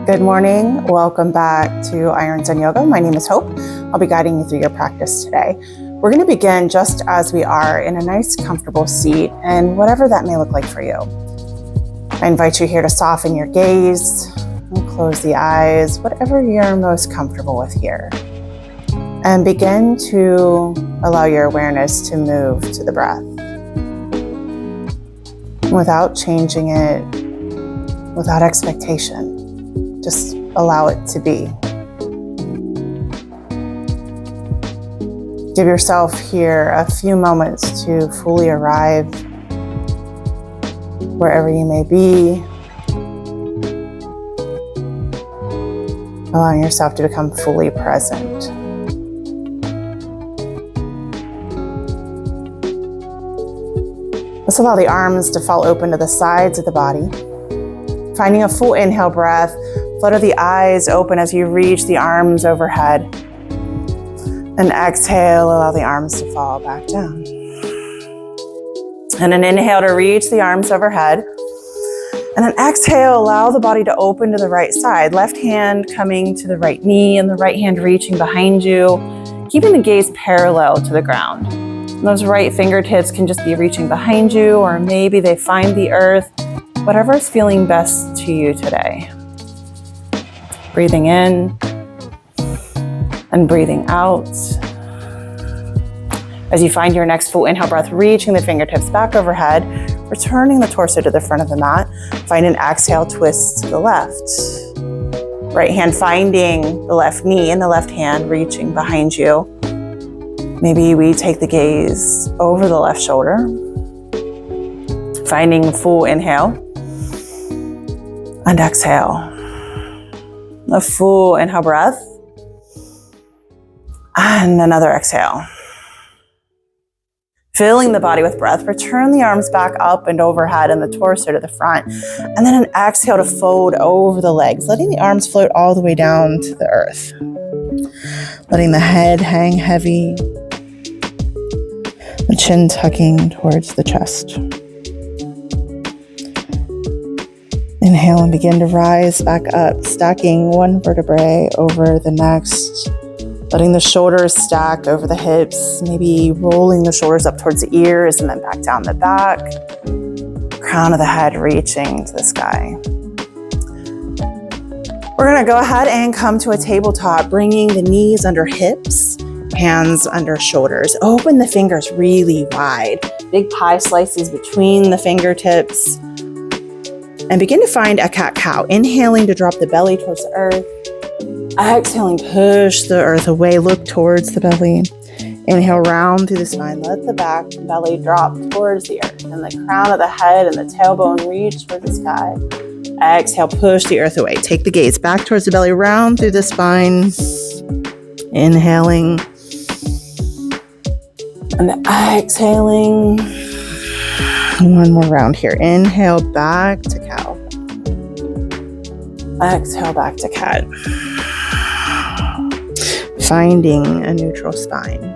Good morning. Welcome back to Irons and Yoga. My name is Hope. I'll be guiding you through your practice today. We're going to begin just as we are in a nice, comfortable seat, and whatever that may look like for you. I invite you here to soften your gaze and close the eyes, whatever you're most comfortable with here. And begin to allow your awareness to move to the breath without changing it, without expectation. Just allow it to be. Give yourself here a few moments to fully arrive wherever you may be, allowing yourself to become fully present. Let's allow the arms to fall open to the sides of the body. Finding a full inhale breath, flutter the eyes open as you reach the arms overhead. And exhale, allow the arms to fall back down. And an inhale to reach the arms overhead. And an exhale, allow the body to open to the right side. Left hand coming to the right knee and the right hand reaching behind you, keeping the gaze parallel to the ground. And those right fingertips can just be reaching behind you, or maybe they find the earth, whatever is feeling best to you today. Breathing in and breathing out. As you find your next full inhale breath, reaching the fingertips back overhead, returning the torso to the front of the mat. Find an exhale, twist to the left. Right hand finding the left knee and the left hand reaching behind you. Maybe we take the gaze over the left shoulder. Finding full inhale and exhale. A full inhale breath and another exhale. Filling the body with breath, return the arms back up and overhead and the torso to the front. And then an exhale to fold over the legs, letting the arms float all the way down to the earth. Letting the head hang heavy, the chin tucking towards the chest. Inhale and begin to rise back up, stacking one vertebrae over the next. Letting the shoulders stack over the hips, maybe rolling the shoulders up towards the ears and then back down the back. Crown of the head reaching to the sky. We're gonna go ahead and come to a tabletop, bringing the knees under hips, hands under shoulders. Open the fingers really wide. Big pie slices between the fingertips. And begin to find a cat-cow. Inhaling to drop the belly towards the earth. Exhaling, push the earth away, look towards the belly. Inhale, round through the spine. Let the back belly drop towards the earth. And the crown of the head and the tailbone reach for the sky. Exhale, push the earth away. Take the gaze back towards the belly, round through the spine. Inhaling. And exhaling. One more round here. Inhale, back to cow. Exhale, back to cat. Finding a neutral spine.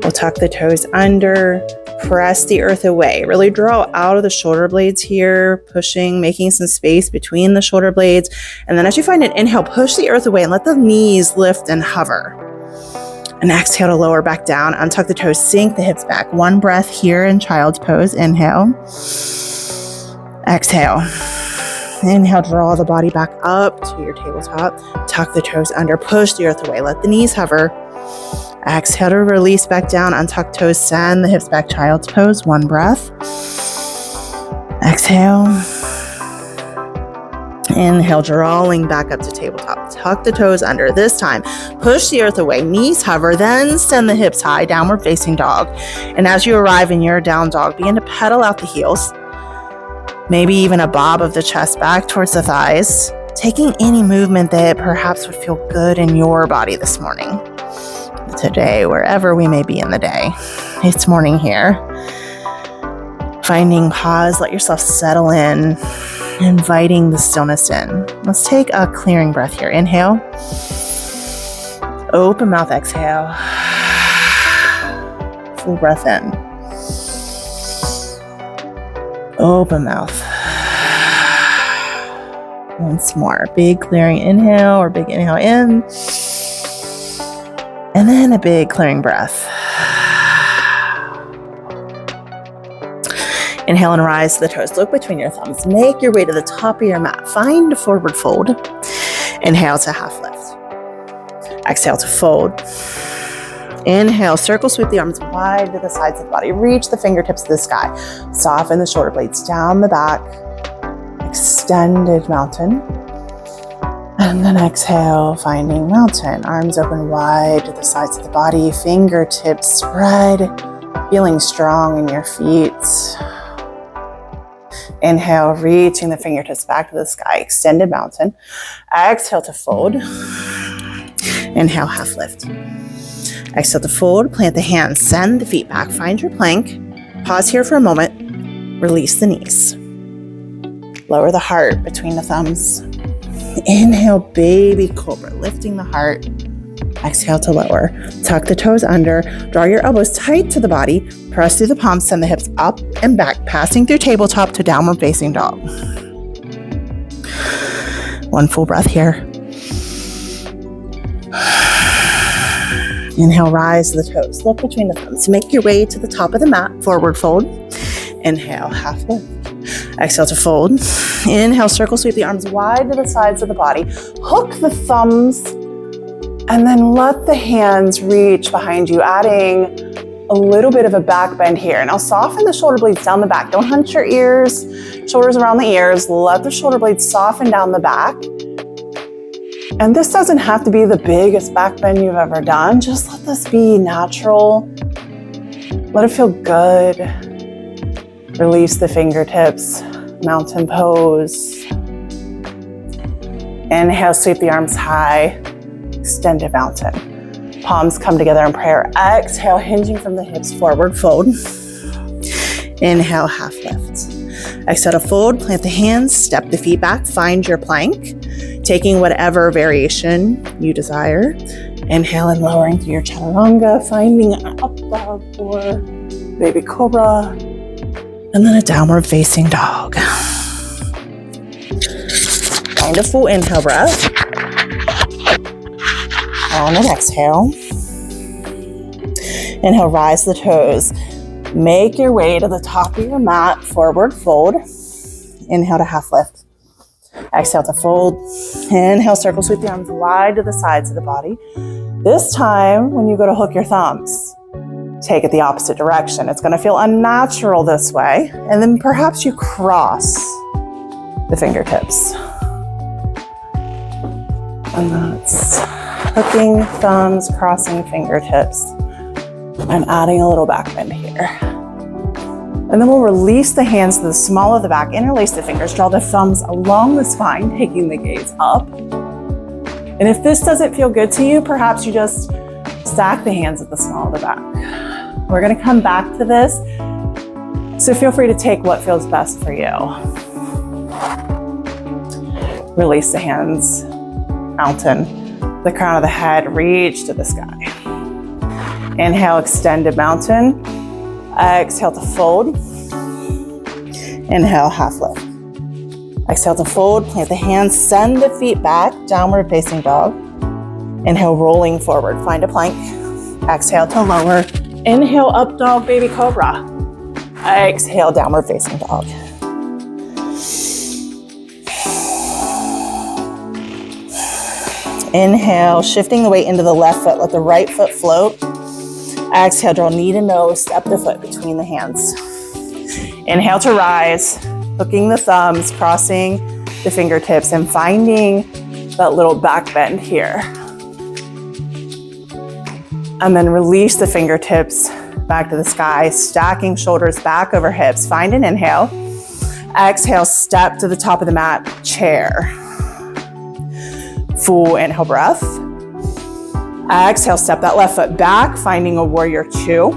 We'll tuck the toes under, press the earth away. Really draw out of the shoulder blades here, pushing, making some space between the shoulder blades. And then as you find an inhale, push the earth away and let the knees lift and hover. And exhale to lower back down, untuck the toes, sink the hips back. One breath here in child's pose. Inhale. Exhale. Inhale, draw the body back up to your tabletop. Tuck the toes under, push the earth away. Let the knees hover. Exhale to release back down, untuck toes, send the hips back, child's pose. One breath. Exhale. Inhale, drawing back up to tabletop. Tuck the toes under. This time, push the earth away, knees hover, then send the hips high, downward facing dog. And as you arrive in your down dog, begin to pedal out the heels. Maybe even a bob of the chest back towards the thighs, taking any movement that perhaps would feel good in your body this morning, today, wherever we may be in the day. It's morning here. Finding pause, let yourself settle in, inviting the stillness in. Let's take a clearing breath here. Inhale, open mouth, exhale, full breath in. Open mouth. Once more, big clearing inhale or big inhale in. And then a big clearing breath. Inhale and rise to the toes. Look between your thumbs. Make your way to the top of your mat. Find a forward fold. Inhale to half lift. Exhale to fold. Inhale, circle sweep the arms wide to the sides of the body. Reach the fingertips to the sky. Soften the shoulder blades down the back. Extended mountain. And then exhale, finding mountain. Arms open wide to the sides of the body. Fingertips spread. Feeling strong in your feet. Inhale, reaching the fingertips back to the sky. Extended mountain. Exhale to fold. Inhale, half lift. Exhale to fold, plant the hands, send the feet back, find your plank. Pause here for a moment, release the knees. Lower the heart between the thumbs. Inhale, baby cobra, lifting the heart. Exhale to lower. Tuck the toes under, draw your elbows tight to the body, press through the palms, send the hips up and back, passing through tabletop to downward facing dog. One full breath here. Inhale, rise to the toes. Look between the thumbs. Make your way to the top of the mat. Forward fold. Inhale, half lift. Exhale to fold. Inhale, circle sweep the arms wide to the sides of the body. Hook the thumbs and then let the hands reach behind you, adding a little bit of a back bend here. Now soften the shoulder blades down the back. Don't hunch your ears, shoulders around the ears. Let the shoulder blades soften down the back. And this doesn't have to be the biggest back bend you've ever done. Just let this be natural. Let it feel good. Release the fingertips, mountain pose. Inhale, sweep the arms high, extended mountain. Palms come together in prayer. Exhale, hinging from the hips, forward fold. Inhale, half lift. Exhale to fold, plant the hands, step the feet back, find your plank. Taking whatever variation you desire. Inhale and lowering through your chaturanga, finding an up dog or baby cobra, and then a downward facing dog. Find a full inhale breath. On an exhale. Inhale, rise to the toes. Make your way to the top of your mat, forward fold. Inhale to half lift. Exhale to fold. Inhale, circle sweep the arms wide to the sides of the body. This time, when you go to hook your thumbs, take it the opposite direction. It's going to feel unnatural this way. And then perhaps you cross the fingertips. And that's hooking thumbs, crossing fingertips. I'm adding a little back bend here. And then we'll release the hands to the small of the back, interlace the fingers, draw the thumbs along the spine, taking the gaze up. And if this doesn't feel good to you, perhaps you just stack the hands at the small of the back. We're gonna come back to this, so feel free to take what feels best for you. Release the hands, mountain, the crown of the head, reach to the sky. Inhale, extended mountain. Exhale to fold. Inhale, half lift. Exhale to fold, plant the hands, send the feet back, downward facing dog. Inhale, rolling forward, find a plank. Exhale to lower. Inhale, up dog, baby cobra. Exhale, downward facing dog. Inhale, shifting the weight into the left foot, let the right foot float. Exhale, draw knee to nose, step the foot between the hands. Inhale to rise, hooking the thumbs, crossing the fingertips, and finding that little back bend here. And then release the fingertips back to the sky, stacking shoulders back over hips. Find an inhale. Exhale, step to the top of the mat, chair. Full inhale breath. Exhale, step that left foot back, finding a warrior two.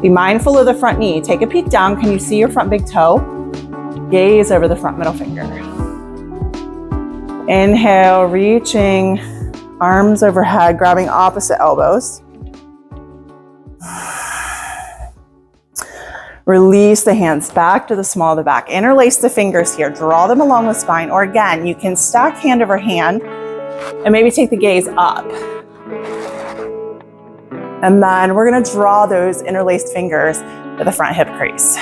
Be mindful of the front knee. Take a peek down. Can you see your front big toe? Gaze over the front middle finger. Inhale, reaching, arms overhead, grabbing opposite elbows. Release the hands back to the small of the back. Interlace the fingers here. Draw them along the spine. Or again, you can stack hand over hand and maybe take the gaze up. And then we're gonna draw those interlaced fingers to the front hip crease.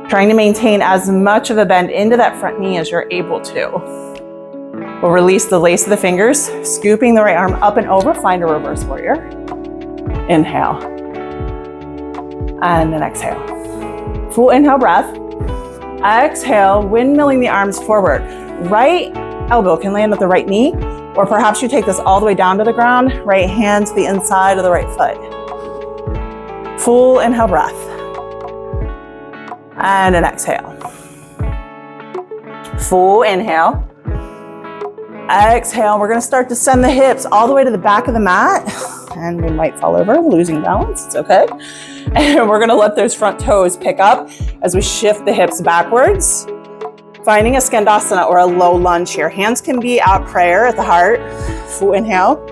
Trying to maintain as much of a bend into that front knee as you're able to. We'll release the lace of the fingers, scooping the right arm up and over, find a reverse warrior. Inhale. And then exhale. Full inhale breath. Exhale, windmilling the arms forward. Right elbow can land at the right knee, or perhaps you take this all the way down to the ground, right hand to the inside of the right foot. Full inhale breath. And an exhale. Full inhale. Exhale, we're gonna start to send the hips all the way to the back of the mat. And we might fall over, losing balance, it's okay. And we're gonna let those front toes pick up as we shift the hips backwards. Finding a skandasana or a low lunge here. Hands can be out prayer at the heart. Full inhale.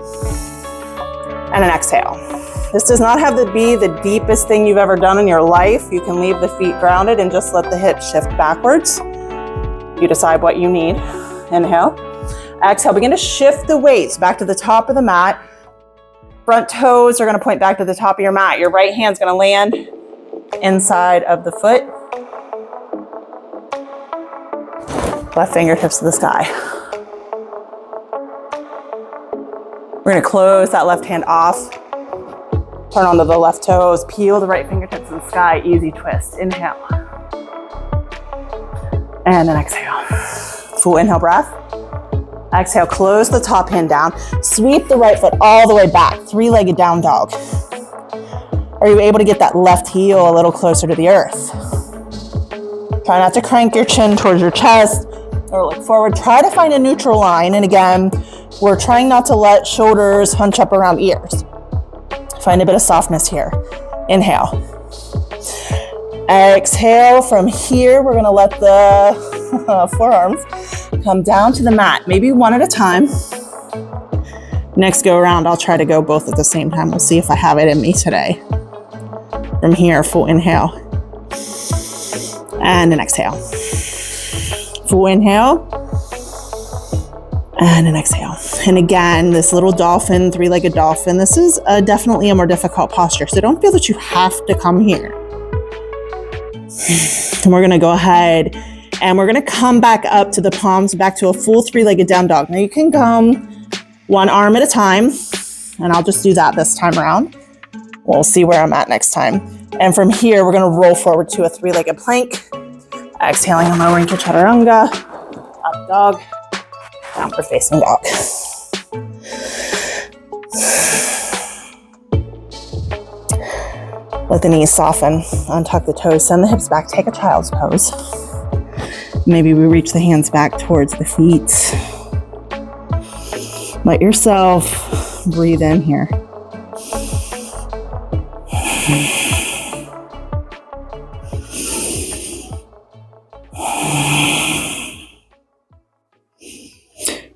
And an exhale. This does not have to be the deepest thing you've ever done in your life. You can leave the feet grounded and just let the hips shift backwards. You decide what you need. Inhale. Exhale, begin to shift the weights back to the top of the mat. Front toes are gonna point back to the top of your mat. Your right hand's gonna land inside of the foot. Left fingertips to the sky. We're gonna close that left hand off. Turn onto the left toes, peel the right fingertips to the sky, easy twist. Inhale. And then exhale. Full inhale breath. Exhale, close the top hand down. Sweep the right foot all the way back, three-legged down dog. Are you able to get that left heel a little closer to the earth? Try not to crank your chin towards your chest or look forward. Try to find a neutral line. And again, we're trying not to let shoulders hunch up around ears. Find a bit of softness here. Inhale. Exhale. From here, we're gonna let the forearms come down to the mat, maybe one at a time. Next go around, I'll try to go both at the same time. We'll see if I have it in me today. From here, full inhale. And an exhale. Full inhale. And an exhale. And again, this little dolphin, three-legged dolphin, this is definitely a more difficult posture. So don't feel that you have to come here. And we're gonna go ahead and we're gonna come back up to the palms, back to a full three-legged down dog. Now you can come one arm at a time, and I'll just do that this time around. We'll see where I'm at next time. And from here, we're gonna roll forward to a three-legged plank. Exhaling and lowering to chaturanga, up dog, downward facing dog. Let the knees soften, untuck the toes, send the hips back, take a child's pose. Maybe we reach the hands back towards the feet. Let yourself breathe in here.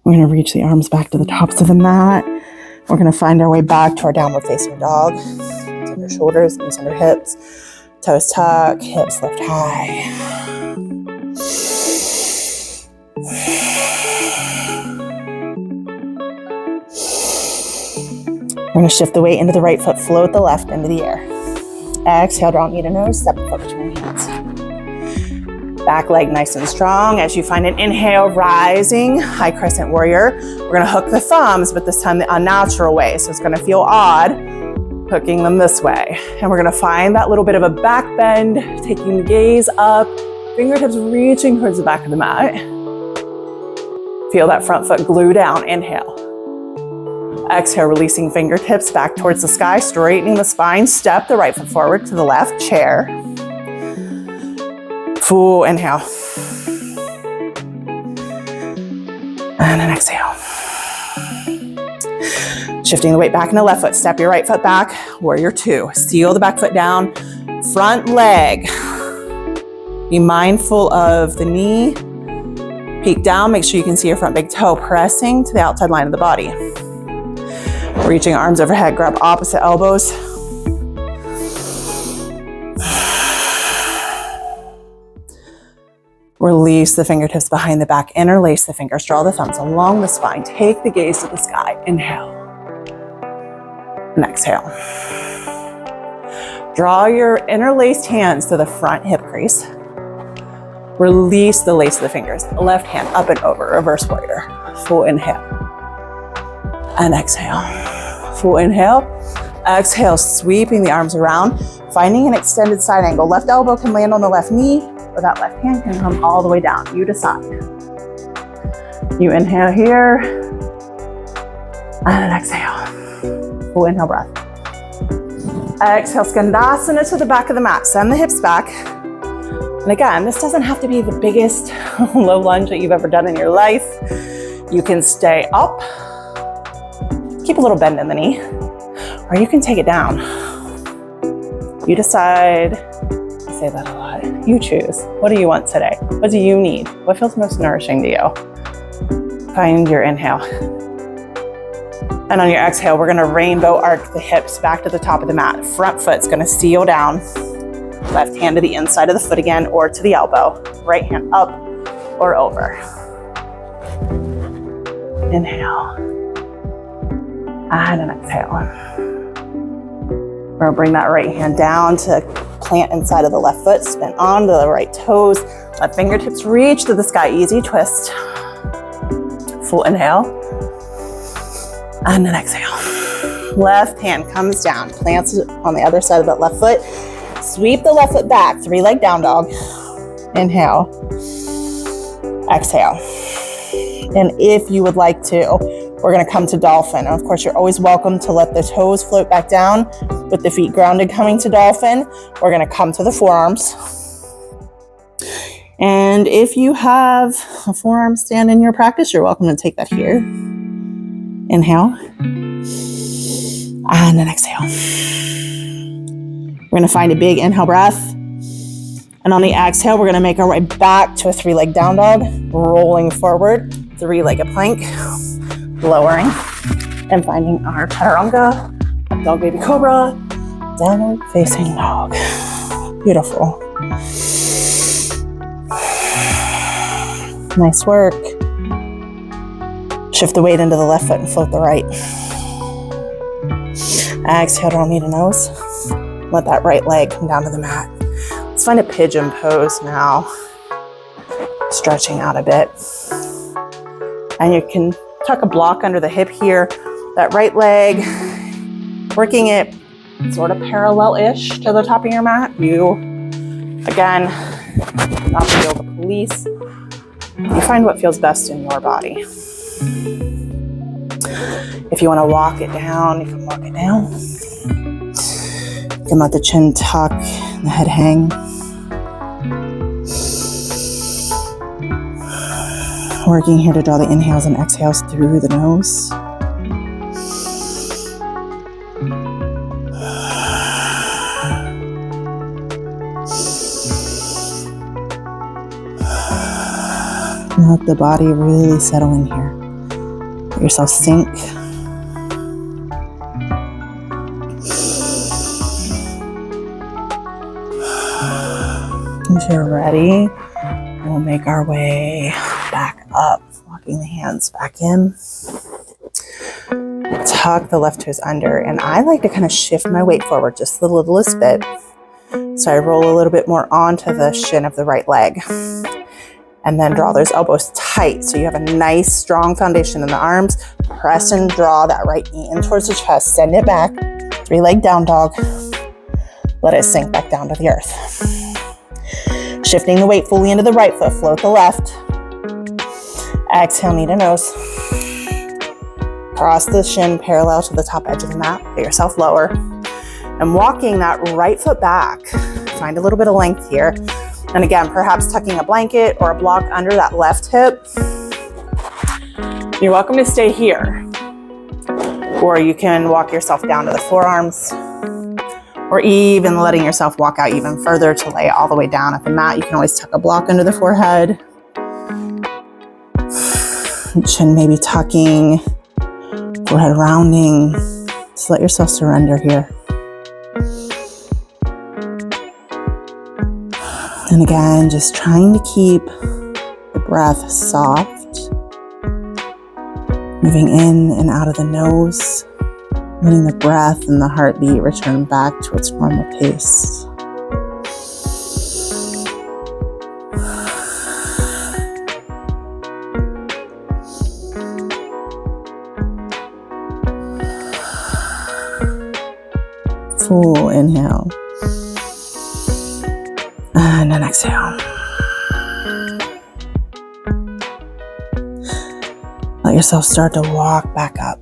We're gonna reach the arms back to the tops of the mat. We're gonna find our way back to our downward facing dog. Hands under shoulders, knees under hips, toes tuck, hips lift high. We're gonna shift the weight into the right foot, float the left into the air. Exhale, draw knee to nose, step the foot between the hands. Back leg nice and strong. As you find an inhale, rising, high crescent warrior. We're gonna hook the thumbs, but this time the unnatural way. So it's gonna feel odd, hooking them this way. And we're gonna find that little bit of a back bend, taking the gaze up, fingertips reaching towards the back of the mat. Feel that front foot glue down, inhale. Exhale, releasing fingertips back towards the sky, straightening the spine, step the right foot forward to the left, chair. Full inhale. And an exhale. Shifting the weight back in the left foot, step your right foot back, warrior two. Seal the back foot down, front leg. Be mindful of the knee. Peek down, make sure you can see your front big toe pressing to the outside line of the body. Reaching arms overhead, grab opposite elbows. Release the fingertips behind the back, interlace the fingers, draw the thumbs along the spine, take the gaze to the sky, inhale, and exhale. Draw your interlaced hands to the front hip crease. Release the lace of the fingers, left hand up and over, reverse warrior. Full inhale, and exhale. Full inhale, exhale, sweeping the arms around, finding an extended side angle. Left elbow can land on the left knee, or that left hand can come all the way down. You decide. You inhale here, and exhale. Full inhale breath. Exhale, Skandasana to the back of the mat. Send the hips back. And again, this doesn't have to be the biggest low lunge that you've ever done in your life. You can stay up, keep a little bend in the knee, or you can take it down. You decide. I say that a lot. You choose. What do you want today? What do you need? What feels most nourishing to you? Find your inhale. And on your exhale, we're gonna rainbow arc the hips back to the top of the mat. Front foot's gonna seal down. Left hand to the inside of the foot again, or to the elbow. Right hand up or over. Inhale. And an exhale. We're gonna bring that right hand down to plant inside of the left foot, spin onto the right toes. Let fingertips reach to the sky, easy twist. Full inhale. And an exhale. Left hand comes down, plants on the other side of that left foot. Sweep the left foot back, 3-leg down dog. Inhale. Exhale. And if you would like to, we're gonna come to dolphin. And of course, you're always welcome to let the toes float back down with the feet grounded coming to dolphin. We're gonna come to the forearms. And if you have a forearm stand in your practice, you're welcome to take that here. Inhale. And then exhale. We're gonna find a big inhale breath. And on the exhale, we're gonna make our way back to a 3-leg down dog, rolling forward, 3-legged plank, lowering, and finding our chaturanga, dog baby cobra, downward facing dog. Beautiful. Nice work. Shift the weight into the left foot and float the right. Exhale, draw knee to nose. Let that right leg come down to the mat. Let's find a pigeon pose now. Stretching out a bit. And you can tuck a block under the hip here. That right leg, working it sort of parallel-ish to the top of your mat. You, again, not the yoga police. You find what feels best in your body. If you want to walk it down, you can walk it down. You can let the chin tuck and the head hang. Working here to draw the inhales and exhales through the nose. Let the body really settle in here. Let yourself sink. Once you're ready, we'll make our way back up, walking the hands back in. Tuck the left toes under, and I like to kind of shift my weight forward just the littlest bit. So I roll a little bit more onto the shin of the right leg. And then draw those elbows tight so you have a nice strong foundation in the arms. Press and draw that right knee in towards the chest. Send it back. 3-leg down dog. Let it sink back down to the earth. Shifting the weight fully into the right foot. Float the left. Exhale, knee to nose. Cross the shin parallel to the top edge of the mat. Get yourself lower. And walking that right foot back. Find a little bit of length here. And again, perhaps tucking a blanket or a block under that left hip. You're welcome to stay here. Or you can walk yourself down to the forearms. Or even letting yourself walk out even further to lay all the way down at the mat. You can always tuck a block under the forehead. Chin maybe tucking, forehead rounding. Just let yourself surrender here. And again, just trying to keep breath soft. Moving in and out of the nose, letting the breath and the heartbeat return back to its normal pace. Full inhale. And an exhale. Let yourself start to walk back up.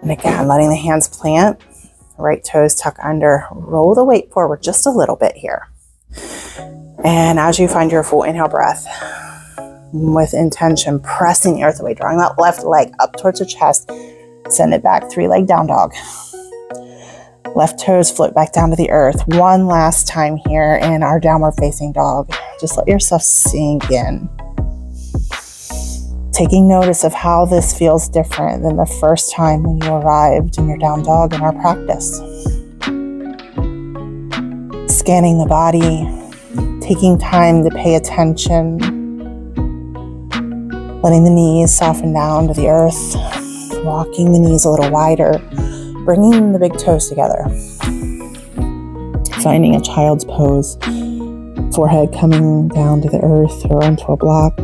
And again, letting the hands plant, right toes tuck under, roll the weight forward just a little bit here. And as you find your full inhale breath, with intention, pressing the earth away, drawing that left leg up towards the chest, send it back, 3-leg down dog. Left toes float back down to the earth. One last time here in our downward facing dog. Just let yourself sink in. Taking notice of how this feels different than the first time when you arrived in your down dog in our practice. Scanning the body, taking time to pay attention, letting the knees soften down to the earth, walking the knees a little wider, bringing the big toes together. Finding a child's pose, forehead coming down to the earth or onto a block.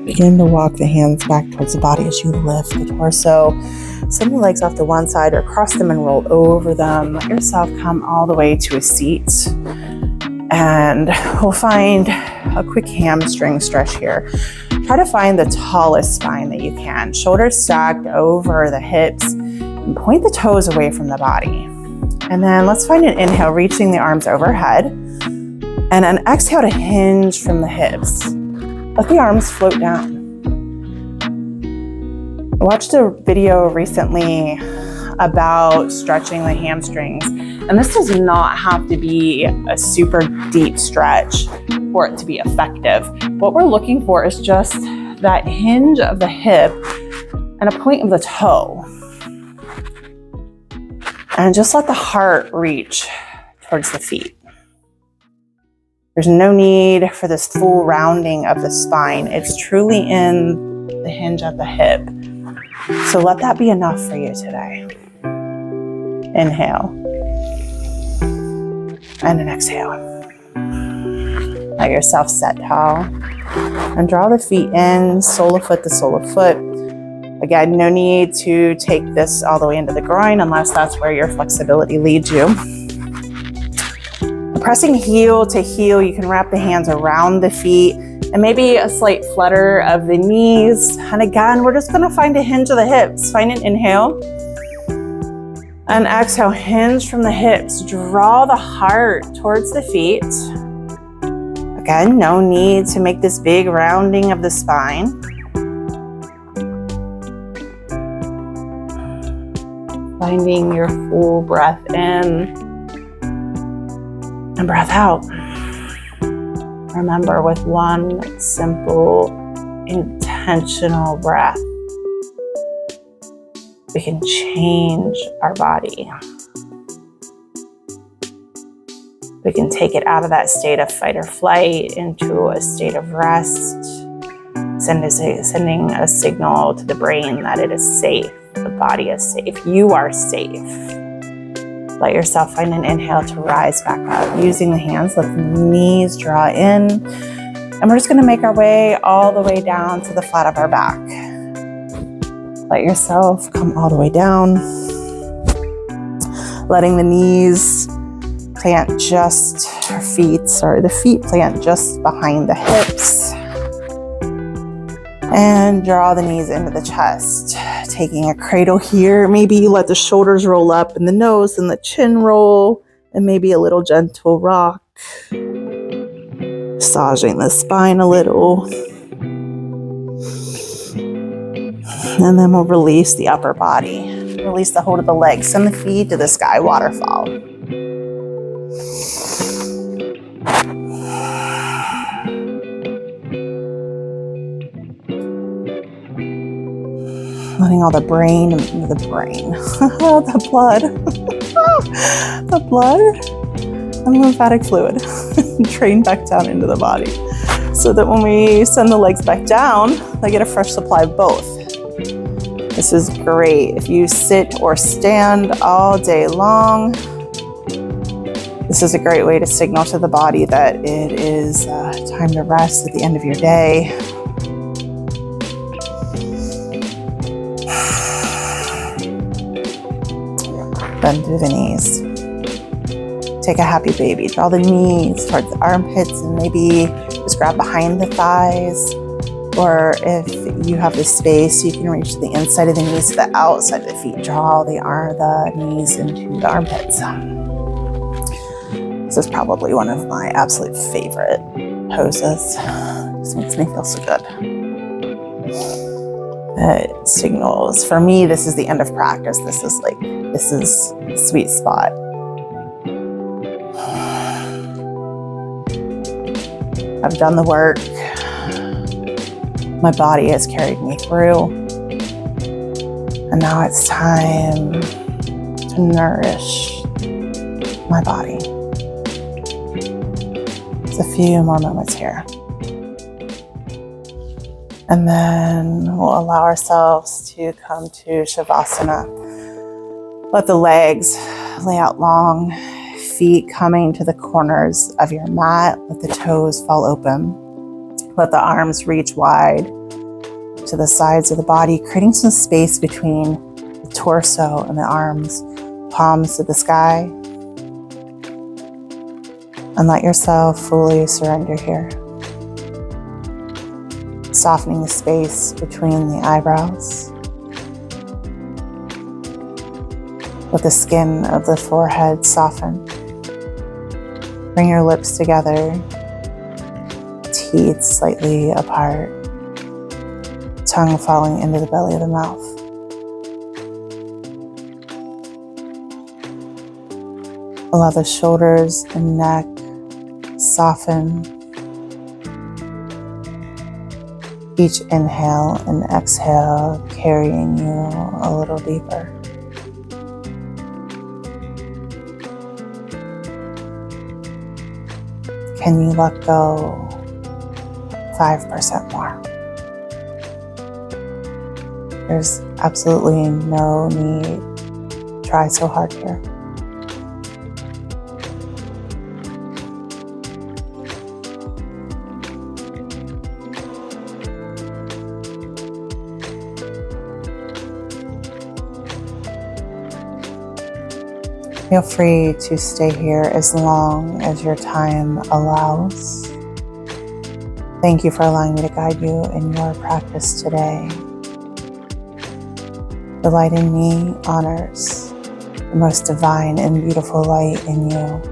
Begin to walk the hands back towards the body as you lift the torso. Send the legs off to one side or cross them and roll over them. Let yourself come all the way to a seat. And we'll find a quick hamstring stretch here. Try to find the tallest spine that you can. Shoulders stacked over the hips and point the toes away from the body. And then let's find an inhale, reaching the arms overhead. And an exhale to hinge from the hips. Let the arms float down. I watched a video recently about stretching the hamstrings, and this does not have to be a super deep stretch for it to be effective. What we're looking for is just that hinge of the hip and a point of the toe. And just let the heart reach towards the feet. There's no need for this full rounding of the spine. It's truly in the hinge of the hip. So let that be enough for you today. Inhale. And an exhale. Let yourself set tall. And draw the feet in, sole of foot to sole of foot. Again, no need to take this all the way into the groin unless that's where your flexibility leads you. Pressing heel to heel, you can wrap the hands around the feet and maybe a slight flutter of the knees. And again, we're just gonna find a hinge of the hips. Find an inhale. And exhale, hinge from the hips. Draw the heart towards the feet. Again, no need to make this big rounding of the spine. Finding your full breath in and breath out. Remember, with one simple, intentional breath, we can change our body. We can take it out of that state of fight or flight into a state of rest, sending a signal to the brain that it is safe. The body is safe. You are safe. Let yourself find an inhale to rise back up. Using the hands, lift the knees, draw in. And we're just gonna make our way all the way down to the flat of our back. Let yourself come all the way down. Letting the knees plant just, the feet plant just behind the hips. And draw the knees into the chest. Taking a cradle here. Maybe you let the shoulders roll up and the nose and the chin roll. And maybe a little gentle rock. Massaging the spine a little. And then we'll release the upper body. Release the hold of the legs. Send the feet to the sky waterfall. letting all the the blood, the blood and lymphatic fluid drain back down into the body, so that when we send the legs back down, they get a fresh supply of both. This is great if you sit or stand all day long. This is a great way to signal to the body that it is time to rest at the end of your day. Bend through the knees. Take a happy baby. Draw the knees towards the armpits and maybe just grab behind the thighs. Or if you have the space, you can reach to the inside of the knees to the outside of the feet. Draw the knees into the armpits. This is probably one of my absolute favorite poses. Just makes me feel so good. It signals, for me, this is the end of practice. This is the sweet spot. I've done the work. My body has carried me through. And now it's time to nourish my body. Just a few more moments here. And then we'll allow ourselves to come to Shavasana. Let the legs lay out long, feet coming to the corners of your mat. Let the toes fall open. Let the arms reach wide to the sides of the body, creating some space between the torso and the arms, palms to the sky. And let yourself fully surrender here. Softening the space between the eyebrows. Let the skin of the forehead soften. Bring your lips together, teeth slightly apart, tongue falling into the belly of the mouth. Allow the shoulders and neck soften. Each inhale and exhale carrying you a little deeper. Can you let go 5% more? There's absolutely no need to try so hard here. Feel free to stay here as long as your time allows. Thank you for allowing me to guide you in your practice today. The light in me honors the most divine and beautiful light in you.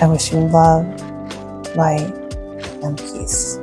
I wish you love, light, and peace.